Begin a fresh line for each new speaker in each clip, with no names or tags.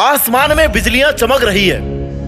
आसमान में बिजलियां चमक रही है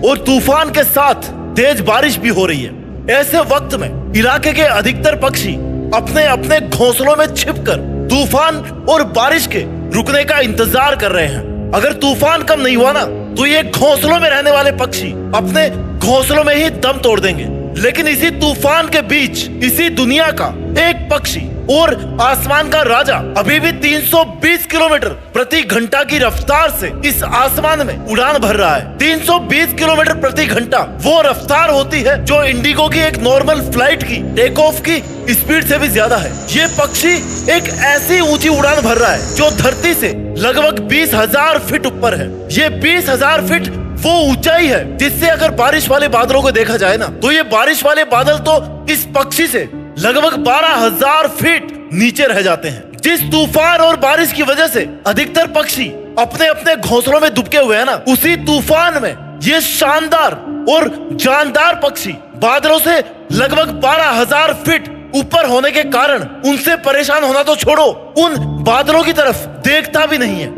और तूफान के साथ तेज बारिश भी हो रही है। ऐसे वक्त में इलाके के अधिकतर पक्षी अपने अपने घोंसलों में छिपकर तूफान और बारिश के रुकने का इंतजार कर रहे हैं। अगर तूफान कम नहीं हुआ ना तो ये घोंसलों में रहने वाले पक्षी अपने घोंसलों में ही दम तोड़ देंगे। लेकिन इसी तूफान के बीच इसी दुनिया का एक पक्षी और आसमान का राजा अभी भी 320 किलोमीटर प्रति घंटा की रफ्तार से इस आसमान में उड़ान भर रहा है। 320 किलोमीटर प्रति घंटा वो रफ्तार होती है जो इंडिगो की एक नॉर्मल फ्लाइट की टेक ऑफ की स्पीड से भी ज्यादा है। ये पक्षी एक ऐसी ऊंची उड़ान भर रहा है जो धरती से लगभग 20,000 फीट ऊपर है। ये 20,000 फीट वो ऊंचाई है जिससे अगर बारिश वाले बादलों को देखा जाए ना तो ये बारिश वाले बादल तो इस पक्षी से लगभग 12,000 फीट नीचे रह जाते हैं। जिस तूफान और बारिश की वजह से अधिकतर पक्षी अपने अपने घोंसलों में दुबके हुए हैं ना, उसी तूफान में ये शानदार और जानदार पक्षी बादलों से लगभग 12,000 फीट ऊपर होने के कारण उनसे परेशान होना तो छोड़ो, उन बादलों की तरफ देखता भी नहीं है।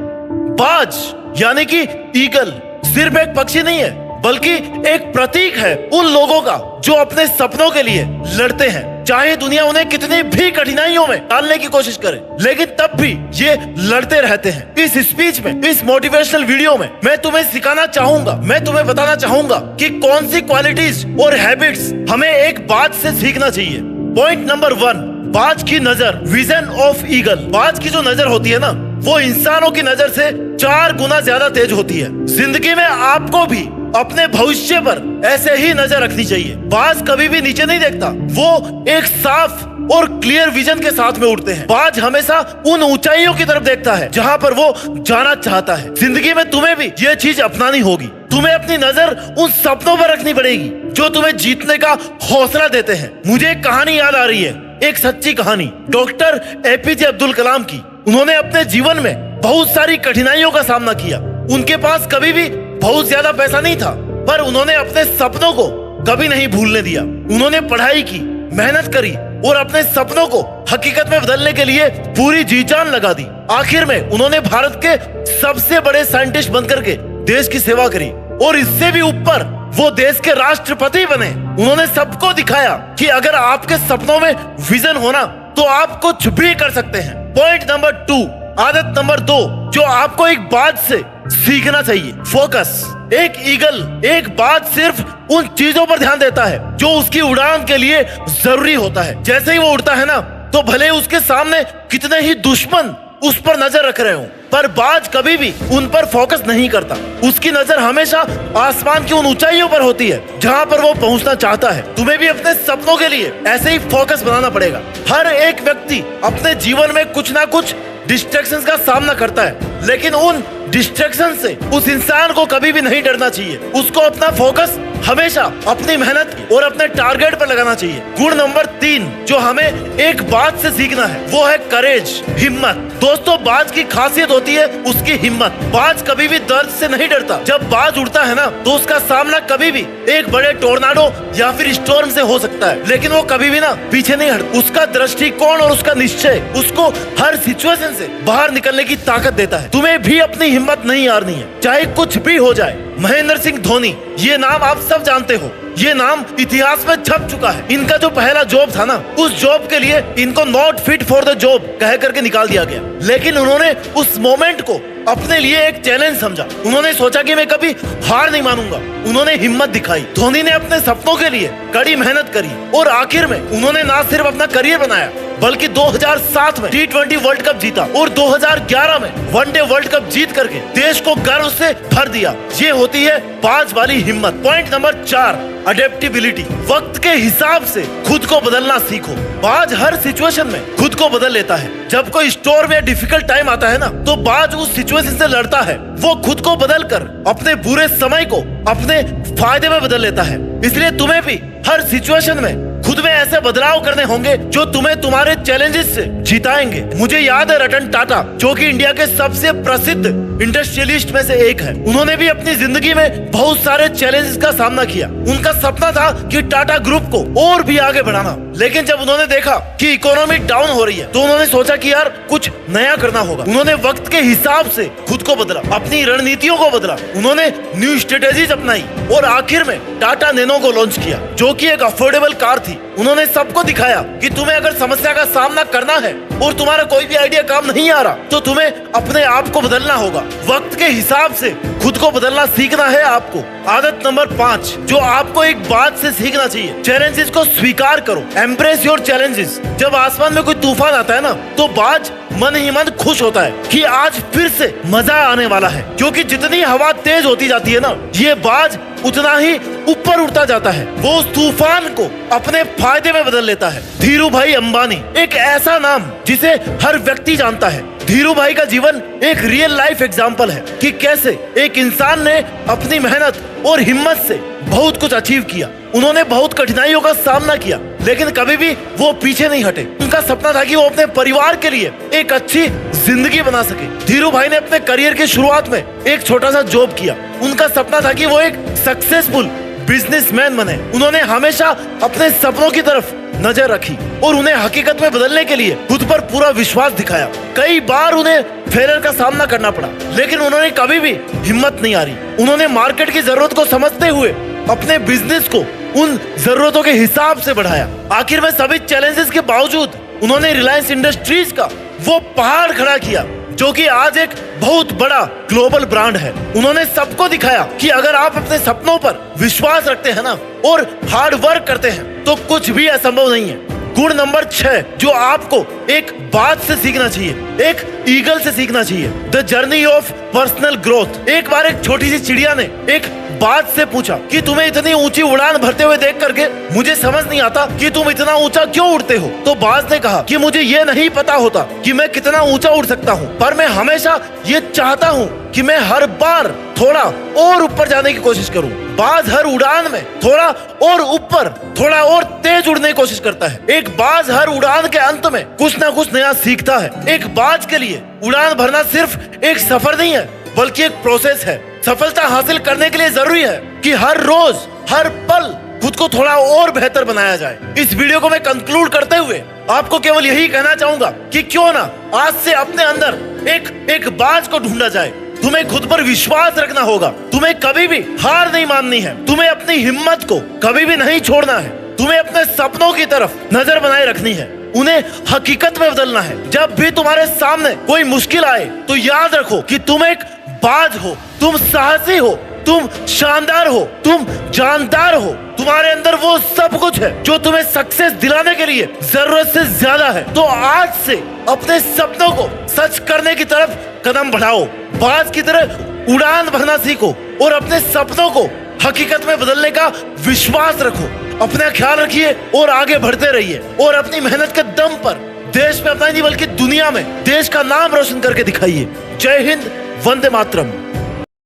बाज यानी कि ईगल सिर्फ एक पक्षी नहीं है बल्कि एक प्रतीक है उन लोगों का जो अपने सपनों के लिए लड़ते हैं। चाहे दुनिया उन्हें कितनी भी कठिनाइयों में डालने की कोशिश करे, लेकिन तब भी ये लड़ते रहते हैं। इस स्पीच में, इस मोटिवेशनल वीडियो में मैं तुम्हें सिखाना चाहूंगा, मैं तुम्हें बताना चाहूंगा कि कौन सी क्वालिटीज और हैबिट्स हमें एक बाज से सीखना चाहिए। पॉइंट नंबर 1, बाज की नजर, विजन ऑफ ईगल। बाज की जो नजर होती है ना वो इंसानों की नजर से 4 गुना ज्यादा तेज होती है। जिंदगी में आपको भी अपने भविष्य पर ऐसे ही नजर रखनी चाहिए। बाज कभी भी नीचे नहीं देखता, वो एक साफ और क्लियर विजन के साथ में उड़ते हैं। बाज हमेशा उन ऊंचाइयों की तरफ देखता है जहां पर वो जाना चाहता है। जिंदगी में तुम्हें भी ये चीज अपनानी होगी। तुम्हें अपनी नजर उन सपनों पर रखनी पड़ेगी जो तुम्हें जीतने का हौसला देते हैं। मुझे एक कहानी याद आ रही है, एक सच्ची कहानी डॉक्टर एपीजे अब्दुल कलाम की। उन्होंने अपने जीवन में बहुत सारी कठिनाइयों का सामना किया। उनके पास कभी भी बहुत ज्यादा पैसा नहीं था, पर उन्होंने अपने सपनों को कभी नहीं भूलने दिया। उन्होंने पढ़ाई की, मेहनत करी और अपने सपनों को हकीकत में बदलने के लिए पूरी जी जान लगा दी। आखिर में उन्होंने भारत के सबसे बड़े साइंटिस्ट बनकर के देश की सेवा करी और इससे भी ऊपर वो देश के राष्ट्रपति बने। उन्होंने सबको दिखाया कि अगर आपके सपनों में विजन होना तो आप कुछ भी कर सकते हैं। पॉइंट नंबर 2, आदत नंबर 2 जो आपको एक बात से सीखना चाहिए, फोकस। एक ईगल, एक बात सिर्फ उन चीजों पर ध्यान देता है जो उसकी उड़ान के लिए जरूरी होता है। जैसे ही वो उड़ता है ना तो भले उसके सामने कितने ही दुश्मन उस पर नजर रख रहे हो, पर बाज कभी भी उन पर फोकस नहीं करता। उसकी नजर हमेशा आसमान की उन ऊंचाइयों पर होती है जहां पर वो पहुंचना चाहता है। तुम्हें भी अपने सपनों के लिए ऐसे ही फोकस बनाना पड़ेगा। हर एक व्यक्ति अपने जीवन में कुछ ना कुछ डिस्ट्रैक्शंस का सामना करता है, लेकिन उन डिस्ट्रैक्शन से उस इंसान को कभी भी नहीं डरना चाहिए। उसको अपना फोकस हमेशा अपनी मेहनत और अपने टारगेट पर लगाना चाहिए। गुण नंबर 3 जो हमें एक बात से सीखना है वो है करेज, हिम्मत। दोस्तों, बाज की खासियत होती है उसकी हिम्मत। बाज कभी भी दर्द से नहीं डरता। जब बाज उड़ता है ना तो उसका सामना कभी भी एक बड़े टोर्नाडो या फिर स्टॉर्म से हो सकता है, लेकिन वो कभी भी ना पीछे नहीं हटता। उसका दृष्टिकोण और उसका निश्चय उसको हर सिचुएशन से बाहर निकलने की ताकत देता है। तुम्हें भी अपनी हिम्मत नहीं हारनी है, चाहे कुछ भी हो जाए। महेंद्र सिंह धोनी, ये नाम आप सब जानते हो। ये नाम इतिहास में छप चुका है। इनका जो पहला जॉब था ना, उस जॉब के लिए इनको not fit for the job कह करके निकाल दिया गया, लेकिन उन्होंने उस मोमेंट को अपने लिए एक चैलेंज समझा। उन्होंने सोचा कि मैं कभी हार नहीं मानूंगा। उन्होंने हिम्मत दिखाई। धोनी ने अपने सपनों के लिए कड़ी मेहनत करी और आखिर में उन्होंने ना सिर्फ अपना करियर बनाया बल्कि 2007 में T20 वर्ल्ड कप जीता और 2011 में वनडे वर्ल्ड कप जीत करके देश को गर्व से भर दिया। ये होती है बाज वाली हिम्मत। Point number 4, adaptability. वक्त के हिसाब से खुद को बदलना सीखो। बाज हर सिचुएशन में खुद को बदल लेता है। जब कोई स्टॉर्म या डिफिकल्ट टाइम आता है ना तो बाज उस सिचुएशन से लड़ता है। वो खुद को बदलकर अपने बुरे समय को अपने फायदे में बदल लेता है। इसलिए तुम्हें भी हर सिचुएशन में खुद में ऐसे बदलाव करने होंगे जो तुम्हें तुम्हारे चैलेंजेस से जिताएंगे। मुझे याद है रतन टाटा, जो कि इंडिया के सबसे प्रसिद्ध इंडस्ट्रियलिस्ट में से एक है। उन्होंने भी अपनी जिंदगी में बहुत सारे चैलेंजेस का सामना किया। उनका सपना था कि टाटा ग्रुप को और भी आगे बढ़ाना, लेकिन जब उन्होंने देखा कि इकोनॉमी डाउन हो रही है तो उन्होंने सोचा कि यार कुछ नया करना होगा। उन्होंने वक्त के हिसाब से खुद को बदला, अपनी रणनीतियों को बदला, उन्होंने न्यू स्ट्रेटेजीज अपनाई और आखिर में टाटा नैनो को लॉन्च किया, जो कि एक अफोर्डेबल कार थी। उन्होंने सबको दिखाया कि तुम्हें अगर समस्या का सामना करना है और तुम्हारा कोई भी आइडिया काम नहीं आ रहा तो तुम्हें अपने आप को बदलना होगा। वक्त के हिसाब से खुद को बदलना सीखना है आपको। आदत नंबर 5 जो आपको एक बात से सीखना चाहिए, चैलेंजेस को स्वीकार करो। Embrace your challenges. जब आसमान में कोई तूफान आता है ना तो बाज मन ही मन खुश होता है कि आज फिर से मजा आने वाला है, क्योंकि जितनी हवा तेज होती जाती है ना, ये बाज उतना ही ऊपर उड़ता जाता है। वो उस तूफान को अपने फायदे में बदल लेता है। धीरू भाई अंबानी एक ऐसा नाम जिसे हर व्यक्ति जानता है। धीरू भाई का जीवन एक रियल लाइफ एग्जाम्पल है कि कैसे एक इंसान ने अपनी मेहनत और हिम्मत से बहुत कुछ अचीव किया। उन्होंने बहुत कठिनाइयों का सामना किया, लेकिन कभी भी वो पीछे नहीं हटे। उनका सपना था कि वो अपने परिवार के लिए एक अच्छी जिंदगी बना सके। धीरू भाई ने अपने करियर की शुरुआत में एक छोटा सा जॉब किया। उनका सपना था कि वो एक सक्सेसफुल बिजनेसमैन बने। उन्होंने हमेशा अपने सपनों की तरफ नजर रखी और उन्हें हकीकत में बदलने के लिए खुद पर पूरा विश्वास दिखाया। कई बार उन्हें फेलियर का सामना करना पड़ा, लेकिन उन्होंने कभी भी हिम्मत नहीं हारी। उन्होंने मार्केट की जरूरत को समझते हुए अपने बिजनेस को उन जरूरतों के हिसाब से बढ़ाया। आखिर में सभी चैलेंजेस के बावजूद उन्होंने रिलायंस इंडस्ट्रीज का वो पहाड़ खड़ा किया, जो कि आज एक बहुत बड़ा ग्लोबल ब्रांड है। उन्होंने सबको दिखाया कि अगर आप अपने सपनों पर विश्वास रखते हैं ना और हार्ड वर्क करते हैं तो कुछ भी असंभव नहीं है। गुण नंबर 6 जो आपको एक बात से सीखना चाहिए, एक ईगल से सीखना चाहिए। The journey of personal growth. एक बार एक छोटी सी चिड़िया ने एक बाज से पूछा कि तुम्हें इतनी ऊंची उड़ान भरते हुए देख करके मुझे समझ नहीं आता कि तुम इतना ऊंचा क्यों उड़ते हो। तो बाज ने कहा कि मुझे ये नहीं पता होता कि मैं कितना ऊंचा उड़ सकता हूँ, पर मैं हमेशा ये चाहता हूँ कि मैं हर बार थोड़ा और ऊपर जाने की कोशिश करूँ। बाज हर उड़ान में थोड़ा और ऊपर, थोड़ा और तेज उड़ने की कोशिश करता है। एक बाज हर उड़ान के अंत में कुछ ना कुछ नया सीखता है। एक बाज के लिए उड़ान भरना सिर्फ एक सफर नहीं है, बल्कि एक प्रोसेस है। सफलता हासिल करने के लिए जरूरी है कि हर रोज, हर पल खुद को थोड़ा और बेहतर बनाया जाए। इस वीडियो को मैं कंक्लूड करते हुए आपको केवल यही कहना चाहूंगा कि क्यों ना आज से अपने अंदर एक बाज को ढूंढा जाए। तुम्हें खुद पर विश्वास रखना होगा। तुम्हें कभी भी हार नहीं माननी है। तुम्हें अपनी हिम्मत को कभी भी नहीं छोड़ना है। तुम्हें अपने सपनों की तरफ नजर बनाए रखनी है, उन्हें हकीकत में बदलना है। जब भी तुम्हारे सामने कोई मुश्किल आए तो याद रखो कि तुम एक बाज हो, तुम साहसी हो, तुम शानदार हो, तुम जानदार हो। तुम्हारे अंदर वो सब कुछ है जो तुम्हें सक्सेस दिलाने के लिए जरूरत से ज्यादा है। तो आज से अपने सपनों को सच करने की तरफ कदम बढ़ाओ। बाज की तरह उड़ान भरना सीखो और अपने सपनों को हकीकत में बदलने का विश्वास रखो। अपना ख्याल रखिए और आगे बढ़ते रहिए और अपनी मेहनत के दम पर देश में अपना नहीं बल्कि दुनिया में देश का नाम रोशन करके दिखाइए। जय हिंद, वंदे मातरम।